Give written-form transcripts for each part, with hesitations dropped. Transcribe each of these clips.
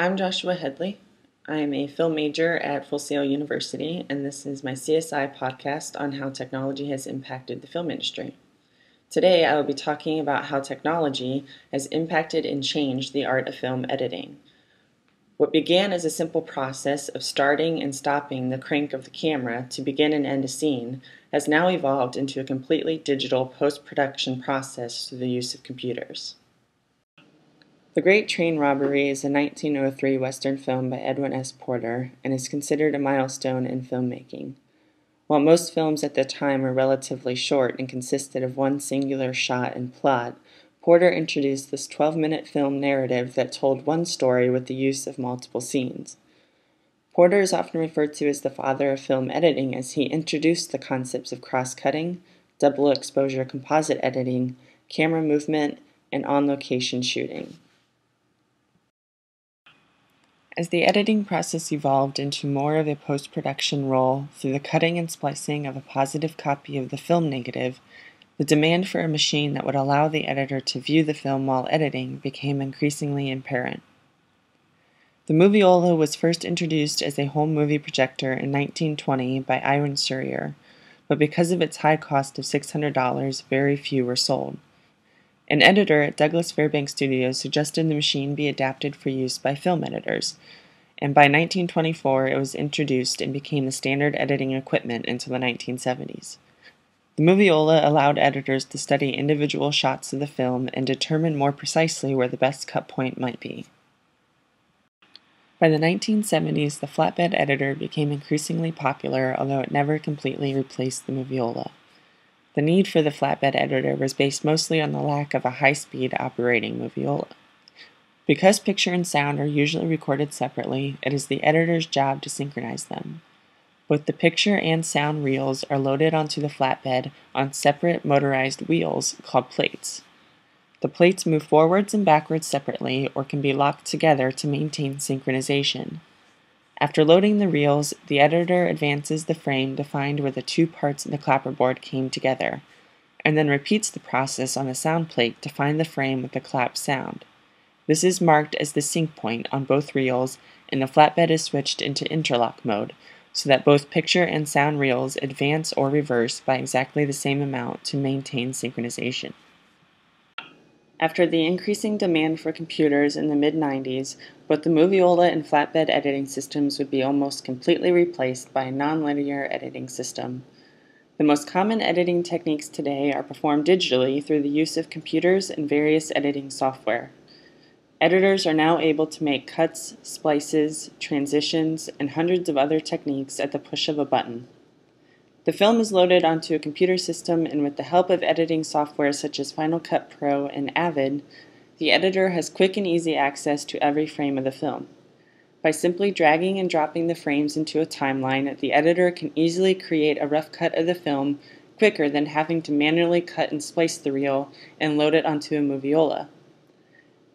I'm Joshua Headley. I am a film major at Full Sail University, and this is my CSI podcast on how technology has impacted the film industry. Today, I will be talking about how technology has impacted and changed the art of film editing. What began as a simple process of starting and stopping the crank of the camera to begin and end a scene has now evolved into a completely digital post-production process through the use of computers. The Great Train Robbery is a 1903 Western film by Edwin S. Porter and is considered a milestone in filmmaking. While most films at the time were relatively short and consisted of one singular shot and plot, Porter introduced this 12-minute film narrative that told one story with the use of multiple scenes. Porter is often referred to as the father of film editing as he introduced the concepts of cross-cutting, double exposure composite editing, camera movement, and on-location shooting. As the editing process evolved into more of a post-production role through the cutting and splicing of a positive copy of the film negative, the demand for a machine that would allow the editor to view the film while editing became increasingly apparent. The Moviola was first introduced as a home movie projector in 1920 by Iwan Suryer, but because of its high cost of $600, very few were sold. An editor at Douglas Fairbanks Studios suggested the machine be adapted for use by film editors, and by 1924 it was introduced and became the standard editing equipment until the 1970s. The Moviola allowed editors to study individual shots of the film and determine more precisely where the best cut point might be. By the 1970s, the flatbed editor became increasingly popular, although it never completely replaced the Moviola. The need for the flatbed editor was based mostly on the lack of a high-speed operating Moviola. Because picture and sound are usually recorded separately, it is the editor's job to synchronize them. Both the picture and sound reels are loaded onto the flatbed on separate motorized wheels called plates. The plates move forwards and backwards separately or can be locked together to maintain synchronization. After loading the reels, the editor advances the frame to find where the two parts of the clapperboard came together, and then repeats the process on the sound plate to find the frame with the clap sound. This is marked as the sync point on both reels, and the flatbed is switched into interlock mode, so that both picture and sound reels advance or reverse by exactly the same amount to maintain synchronization. After the increasing demand for computers in the mid-90s, both the Moviola and flatbed editing systems would be almost completely replaced by a nonlinear editing system. The most common editing techniques today are performed digitally through the use of computers and various editing software. Editors are now able to make cuts, splices, transitions, and hundreds of other techniques at the push of a button. The film is loaded onto a computer system, and with the help of editing software such as Final Cut Pro and Avid, the editor has quick and easy access to every frame of the film. By simply dragging and dropping the frames into a timeline, the editor can easily create a rough cut of the film quicker than having to manually cut and splice the reel and load it onto a Moviola.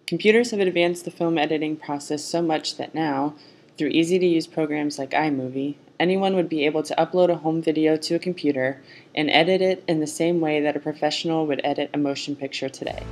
Computers have advanced the film editing process so much that now, through easy-to-use programs like iMovie, anyone would be able to upload a home video to a computer and edit it in the same way that a professional would edit a motion picture today.